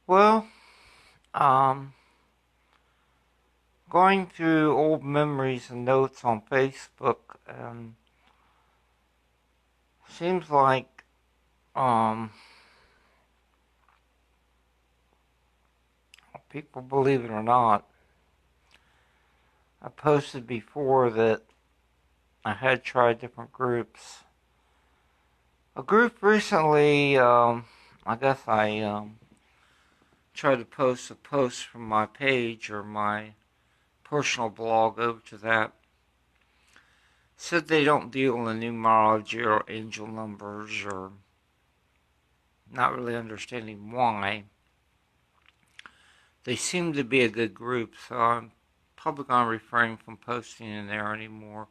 Well, um, going through old memories and notes on Facebook, seems like um, people, believe it or not, I posted before that I had tried different groups. A group recently, I guess I tried to post a post from my page or my personal blog over to that. Said they don't deal in numerology or angel numbers, or not really understanding why. They seem to be a good group, so I'm probably going to refrain from posting in there anymore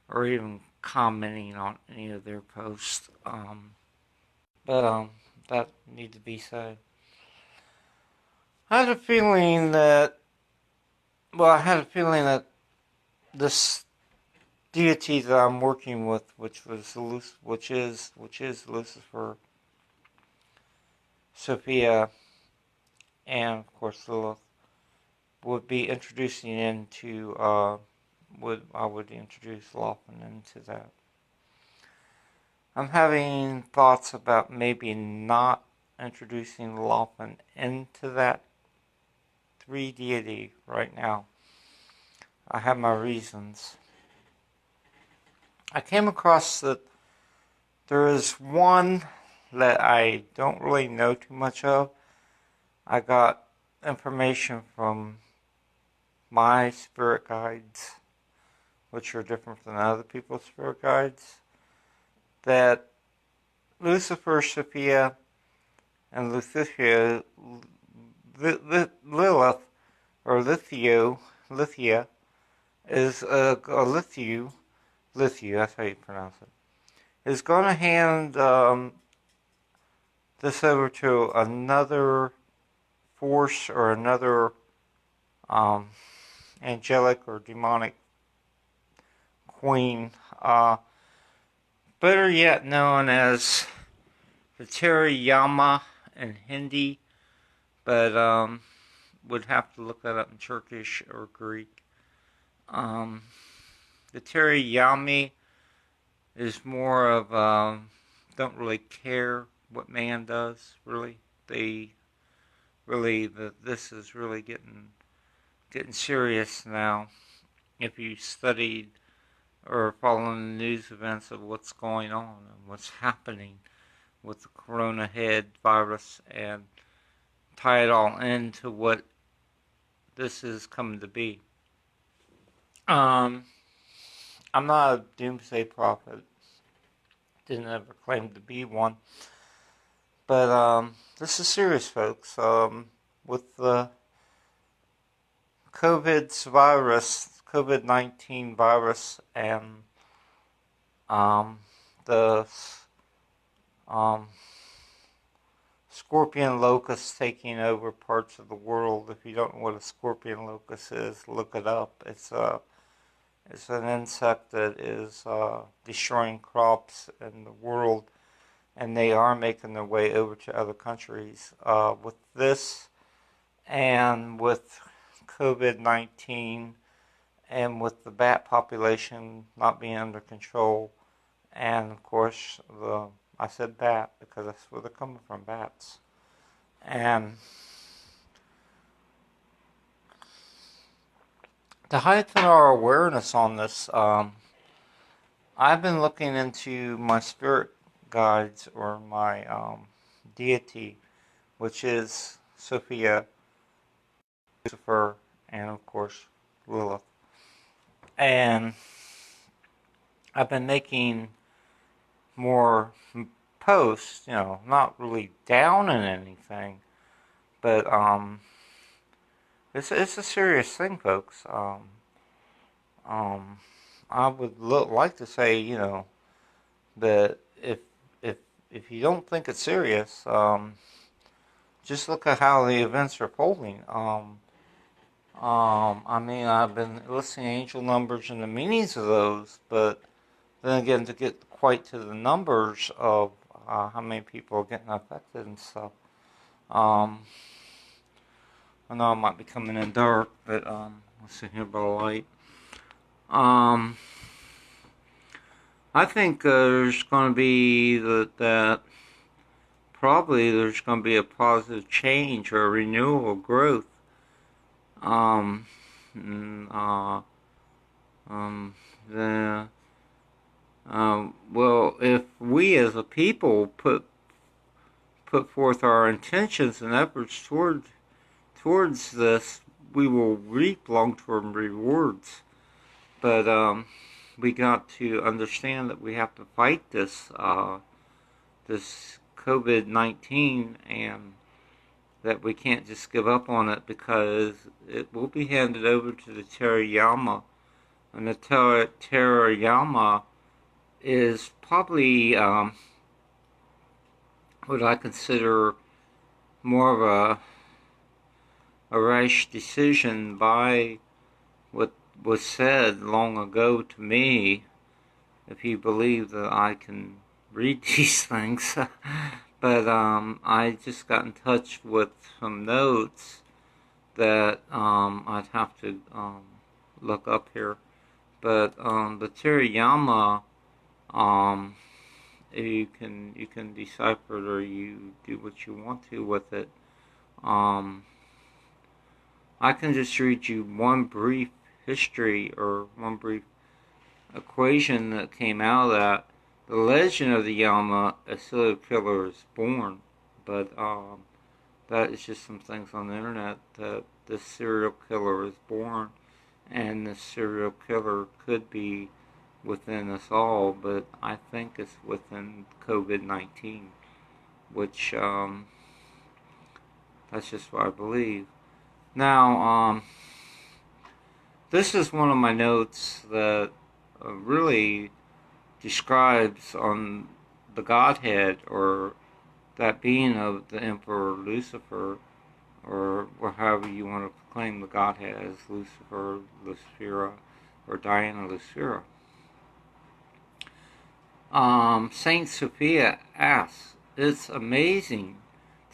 or even commenting on any of their posts. But that need to be said. I had a feeling that, I had a feeling that this deity that I'm working with, which is Lucifer, Sophia, and of course Lilith, would be introducing into I would introduce Lawfin into that. I'm having thoughts about maybe not introducing Lawfin into that 3 deity right now. I have my reasons. I came across that there is one that I don't really know too much of. I got information from my spirit guides, which are different from other people's spirit guides, that Lucifer, Sophia, and Lilith, or Lithia, is Lithiu, that's how you pronounce it, is going to hand this over to another force or another um, angelic or demonic queen, better yet known as the Teriyama in Hindi, but would have to look that up in Turkish or Greek. The Teriyami is more of don't really care what man does. Really, they really this is really getting serious now. If you studied or following the news events of what's going on and what's happening with the corona head virus, and tie it all into what this is coming to be. I'm not a doomsday prophet. Didn't ever claim to be one. But this is serious, folks. With the COVID-19 virus, and the um, scorpion locust taking over parts of the world. If you don't know what a scorpion locust is, look it up. It's an insect that is destroying crops in the world, and they are making their way over to other countries. With this, and with COVID-19, and with the bat population not being under control, and of course I said bat because that's where they're coming from, bats. And to heighten our awareness on this, I've been looking into my spirit guides, or my deity, which is Sophia, Lucifer, and of course Lilith. And I've been making more posts, not really down in anything, but it's a serious thing, folks. I would like to say, that if if you don't think it's serious, just look at how the events are folding. I mean, I've been listening to angel numbers and the meanings of those, but then again, to get quite to the numbers of how many people are getting affected and stuff, um, I know I might be coming in dark, but let's see here by the light. Um, I think there's going to be that probably there's going to be a positive change or a renewal growth. Um, and, the well, if we as a people put forth our intentions and efforts towards this, we will reap long-term rewards. But we got to understand that we have to fight this COVID-19, and that we can't just give up on it, because it will be handed over to the Terayama, and the Terayama is probably what I consider more of a rash decision by what was said long ago to me, if you believe that I can read these things. But I just got in touch with some notes that I'd have to look up here. But the Terayama, you can decipher it, or you do what you want to with it. I can just read you one brief history, or one brief equation that came out of that. The legend of the Yama, a serial killer is born, but that is just some things on the internet, that this serial killer is born, and the serial killer could be within us all, but I think it's within COVID-19, which that's just what I believe. Now, this is one of my notes that really describes on the Godhead, or that being of the Emperor Lucifer, or however you want to proclaim the Godhead as Lucifer, Lucifera, or Diana Lucifera. Saint Sophia asks, "It's amazing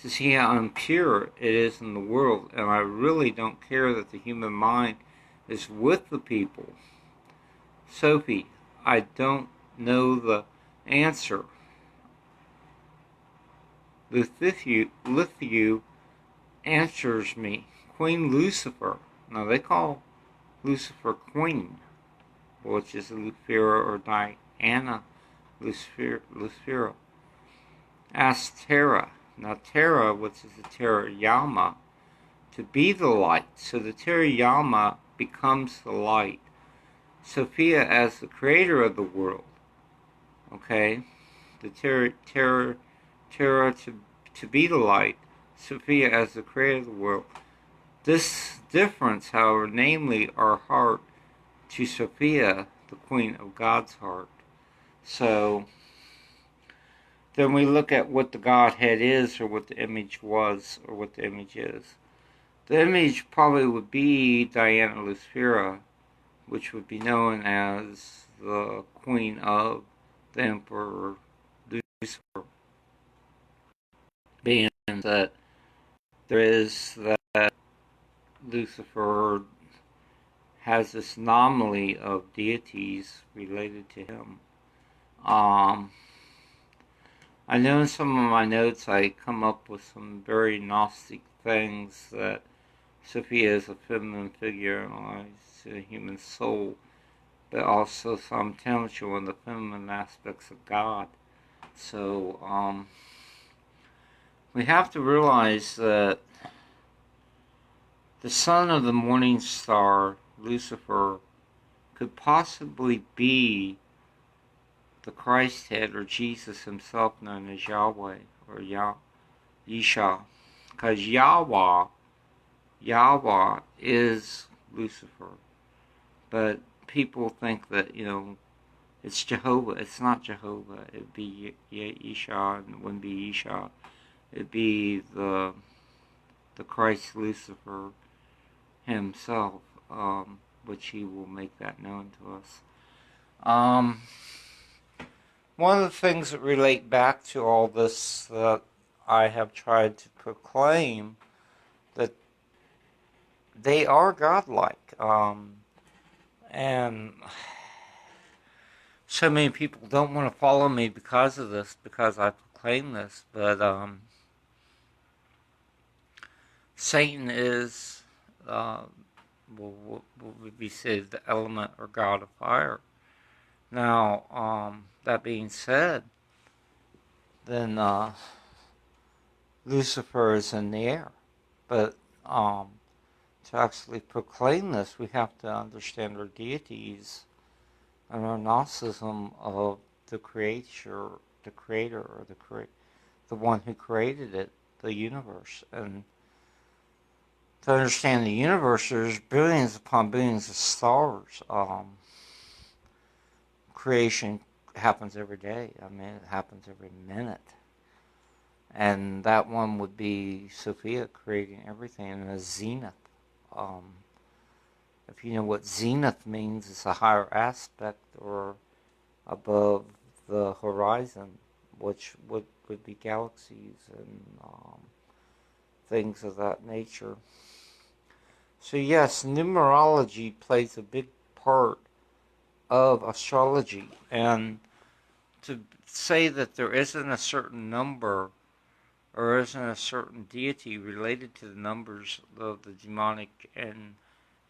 to see how impure it is in the world, and I really don't care that the human mind is with the people. Sophie, I don't know the answer. Lithiu answers me, Queen Lucifer." Now they call Lucifer Queen, which is Lucifera or Diana Lucifera. Asks Terra. Now Terra, which is the Terayama, to be the light. So the Terayama becomes the light. Sophia as the creator of the world. Okay? The Terra to be the light. Sophia as the creator of the world. This difference, however, namely our heart to Sophia, the queen of God's heart. So then we look at what the Godhead is, or what the image was, or what the image is. The image probably would be Diana Lucifera, which would be known as the queen of the Emperor Lucifer, being that there is that Lucifer has this anomaly of deities related to him. I know in some of my notes I come up with some very Gnostic things, that Sophia is a feminine figure, a human soul, but also simultaneously in the feminine aspects of God. So we have to realize that the son of the morning star, Lucifer, could possibly be the Christ head, or Jesus himself, known as Yahweh, or Yesha. Because Yahweh is Lucifer. But people think that, it's Jehovah. It's not Jehovah. It'd be Yesha, and it wouldn't be Yesha. It'd be the Christ Lucifer himself, which he will make that known to us. One of the things that relate back to all this that I have tried to proclaim, that they are godlike. And so many people don't want to follow me because of this, because I proclaim this. But Satan is, will be said, the element or god of fire. Now, that being said, then Lucifer is in the air. But to actually proclaim this, we have to understand our deities and our Gnosticism of the creator, or the one who created it, the universe. And to understand the universe, there's billions upon billions of stars. Creation happens every day. I mean, it happens every minute. And that one would be Sophia creating everything in a zenith. If you know what zenith means, it's a higher aspect or above the horizon, which would be galaxies and things of that nature. So yes, numerology plays a big part of astrology, and to say that there isn't a certain number or isn't a certain deity related to the numbers of the demonic and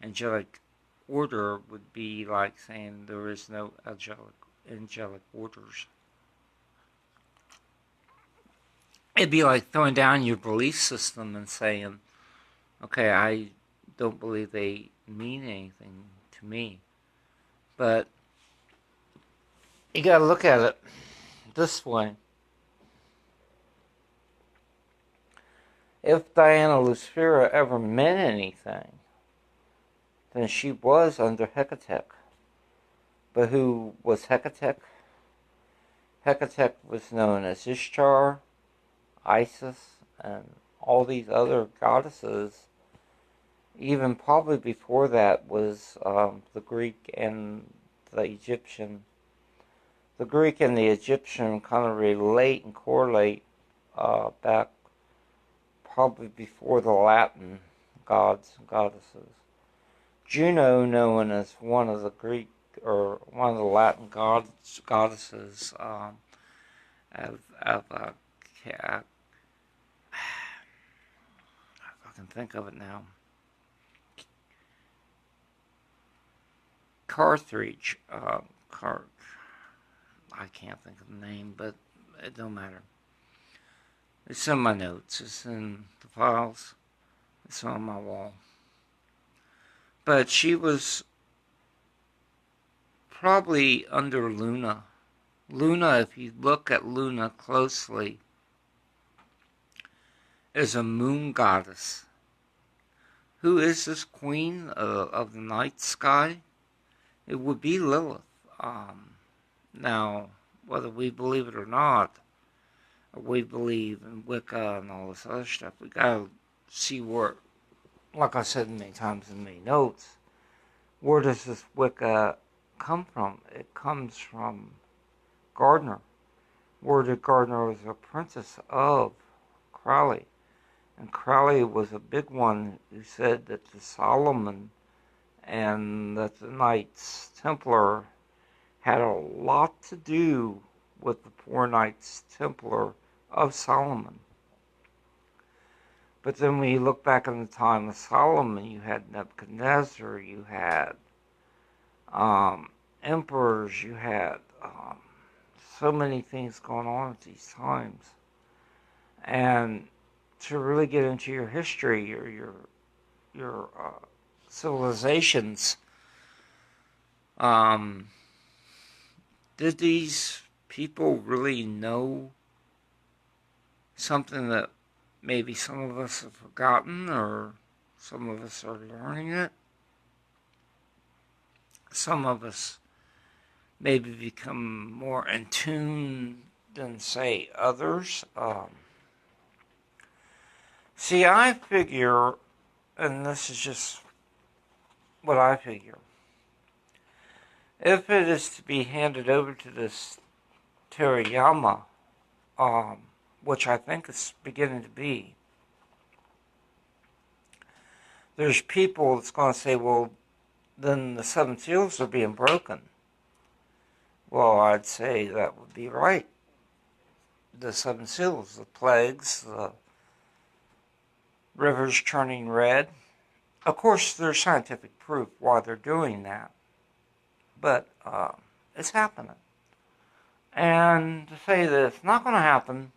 angelic order would be like saying there is no angelic orders. It'd be like throwing down your belief system and saying, okay, I don't believe they mean anything to me. But you gotta look at it this way. If Diana Lucifera ever meant anything, then she was under Hecate. But who was Hecate? Hecate was known as Ishtar, Isis, and all these other goddesses. Even probably before that was the Greek and the Egyptian. The Greek and the Egyptian kind of relate and correlate back probably before the Latin gods and goddesses. Juno, known as one of the Greek or one of the Latin goddesses, if I can think of it now. Carthage, I can't think of the name, but it don't matter. It's in my notes. It's in the files. It's on my wall. But she was probably under Luna. Luna, if you look at Luna closely, is a moon goddess. Who is this queen of the night sky? It would be Lilith. Now, whether we believe it or not, or we believe in Wicca and all this other stuff, we gotta see where, like I said many times in many notes, where does this Wicca come from? It comes from Gardner. Worded Gardner was an apprentice of Crowley. And Crowley was a big one who said that the Solomon and that the Knights Templar had a lot to do with the poor Knights Templar of Solomon. But then when you look back in the time of Solomon, you had Nebuchadnezzar, you had emperors, you had so many things going on at these times. And to really get into your history or your civilizations, did these people really know something that maybe some of us have forgotten, or some of us are learning it? Some of us maybe become more in tune than, say, others. See, I figure, and this is just what I figure, if it is to be handed over to this Terayama, which I think is beginning to be, there's people that's going to say, well, then the seven seals are being broken. Well, I'd say that would be right. The seven seals, the plagues, the rivers turning red. Of course, there's scientific proof why they're doing that. But it's happening. And to say that it's not going to happen,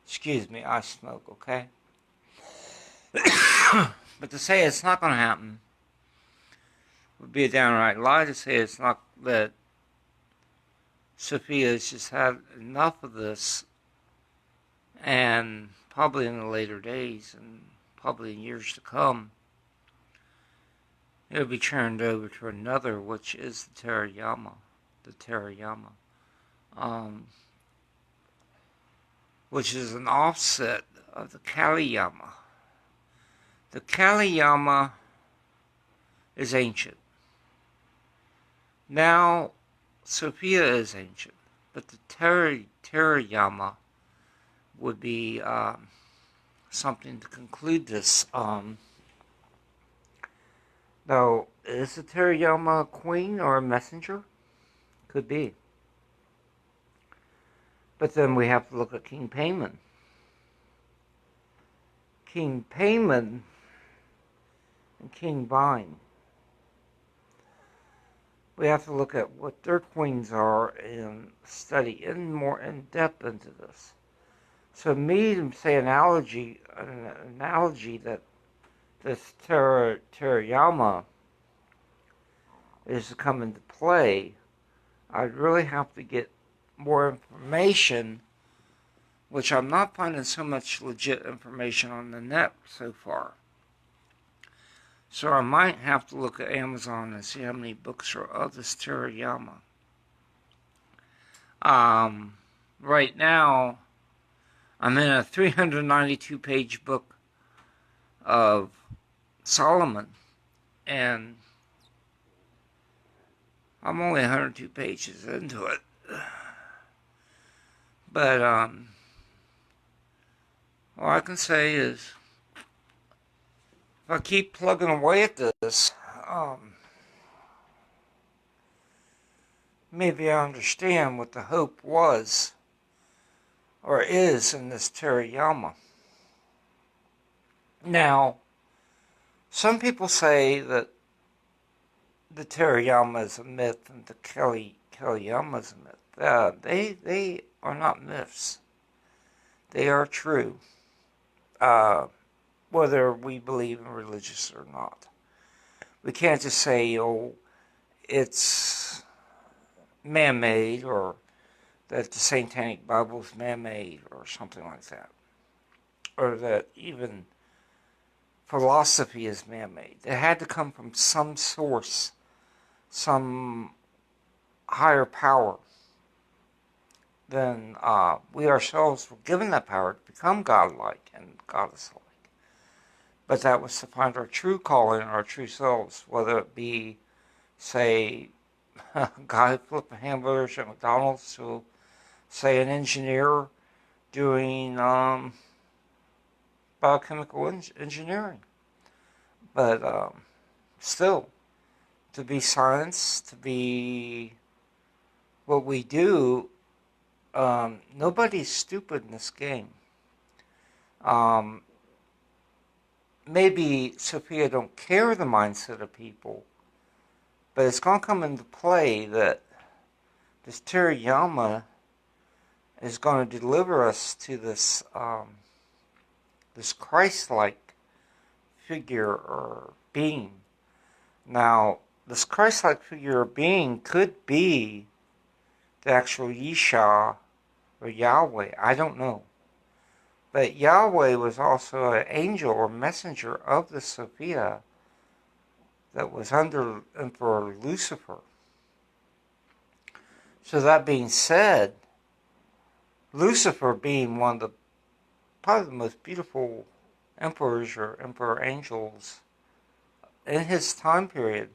Excuse me, I smoke, okay? But to say it's not going to happen would be a downright lie. To say it's not, that Sophia's just had enough of this, and probably in the later days and probably in years to come, it'll be turned over to another, which is the Terayama. Which is an offset of the Kaliyama. The Kaliyama is ancient. Now, Sophia is ancient, but the Terayama would be something to conclude this. Now, is the Terayama a queen or a messenger? Could be. But then we have to look at King Payman. King Payman and King Vine. We have to look at what their queens are and study more in depth into this. So me to say an analogy that this Terayama is to come into play, I'd really have to get more information, which I'm not finding so much legit information on the net so far. So I might have to look at Amazon and see how many books are of this Terayama. Right now, I'm in a 392-page book of Solomon, and I'm only 102 pages into it. But, all I can say is, if I keep plugging away at this, maybe I understand what the hope was, or is, in this Terayama. Now, some people say that the Terayama is a myth and the Kaliyama is a myth. They are not myths. They are true, whether we believe in religious or not. We can't just say, oh, it's man-made, or that the Satanic Bible is man-made, or something like that. Or that even philosophy is man-made. It had to come from some source, some higher power. Then we ourselves were given that power to become godlike and goddess-like. But that was to find our true calling, our true selves, whether it be, say, a guy flipping hamburgers at McDonald's, to, say, an engineer doing biochemical engineering. But still, to be science, to be what we do, nobody's stupid in this game. Maybe Sophia don't care the mindset of people, but it's going to come into play that this Terayama is going to deliver us to this this Christ-like figure or being. Now, this Christ-like figure or being could be the actual Yeshua or Yahweh. I don't know. But Yahweh was also an angel or messenger of the Sophia that was under Emperor Lucifer. So that being said, Lucifer being one of the probably the most beautiful emperors or emperor angels in his time period,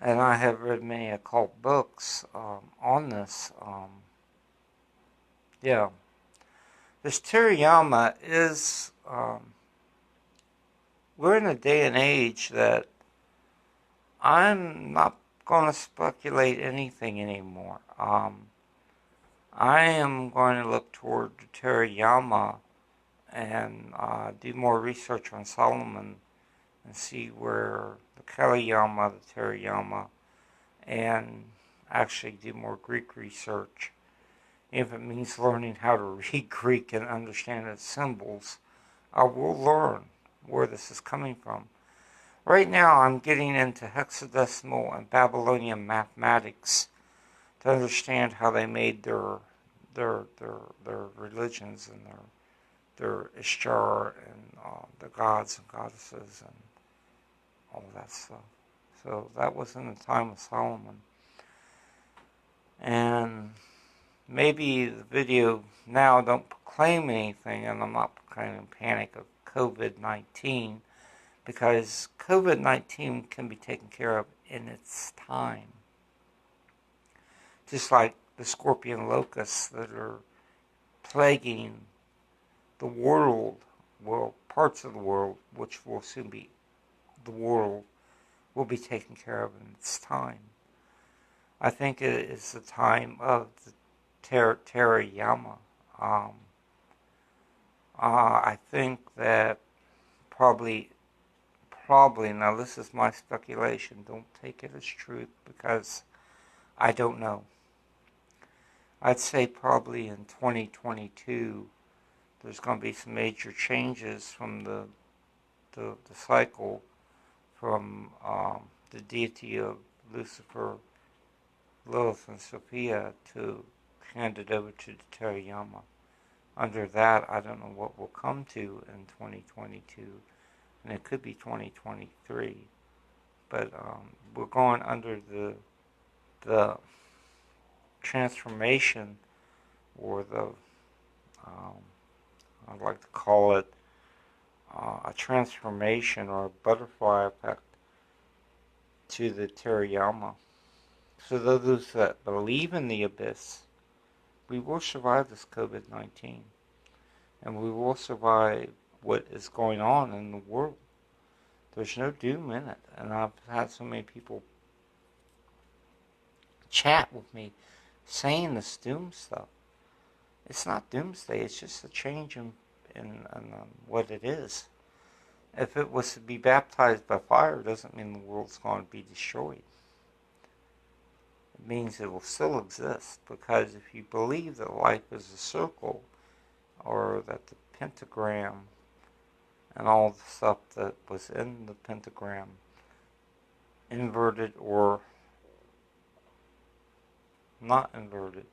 And I have read many occult books on this. Yeah. This Teriyama is, we're in a day and age that I'm not going to speculate anything anymore. I am going to look toward Teriyama and do more research on Solomon and see where the Kaliyama, the Teriyama, and actually do more Greek research. If it means learning how to read Greek and understand its symbols, I will learn where this is coming from. Right now, I'm getting into hexadecimal and Babylonian mathematics to understand how they made their religions and their Ishtar and the gods and goddesses and all that stuff. So that was in the time of Solomon. And maybe the video now don't proclaim anything, and I'm not proclaiming panic of COVID-19, because COVID-19 can be taken care of in its time. Just like the scorpion locusts that are plaguing the world, well, parts of the world, which will soon be the world, will be taken care of in its time. I think it is the time of the Teriyama. I think that probably, now this is my speculation, don't take it as truth because I don't know. I'd say probably in 2022 there's going to be some major changes from the cycle from the deity of Lucifer, Lilith, and Sophia to hand it over to the Teriyama. Under that, I don't know what will come to in 2022, and it could be 2023. But we're going under the transformation, or the I'd like to call it a transformation or a butterfly effect to the Teriyama. So those that believe in the abyss, we will survive this COVID-19, and we will survive what is going on in the world. There's no doom in it, and I've had so many people chat with me saying this doom stuff. It's not doomsday, it's just a change in what it is. If it was to be baptized by fire, doesn't mean the world's going to be destroyed. It means it will still exist, because if you believe that life is a circle, or that the pentagram and all the stuff that was in the pentagram, inverted or not inverted,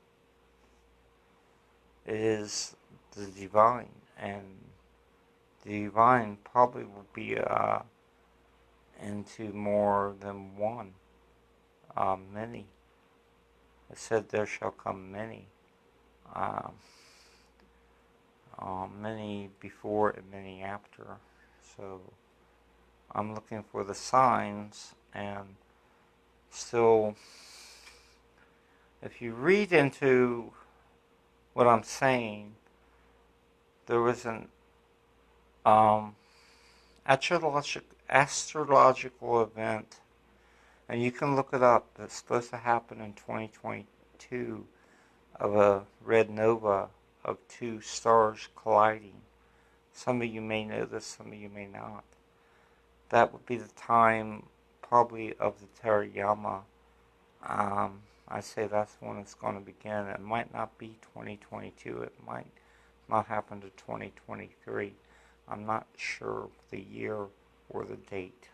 it is the divine, and the divine probably will be into more than one, many. It said there shall come many, many before and many after. So I'm looking for the signs, and still, if you read into what I'm saying, there was an astrological event, and you can look it up. It's supposed to happen in 2022, of a red nova of two stars colliding. Some of you may know this, some of you may not. That would be the time, probably, of the Teriyama. I say that's when it's going to begin. It might not be 2022. It might not happen to 2023. I'm not sure the year or the date.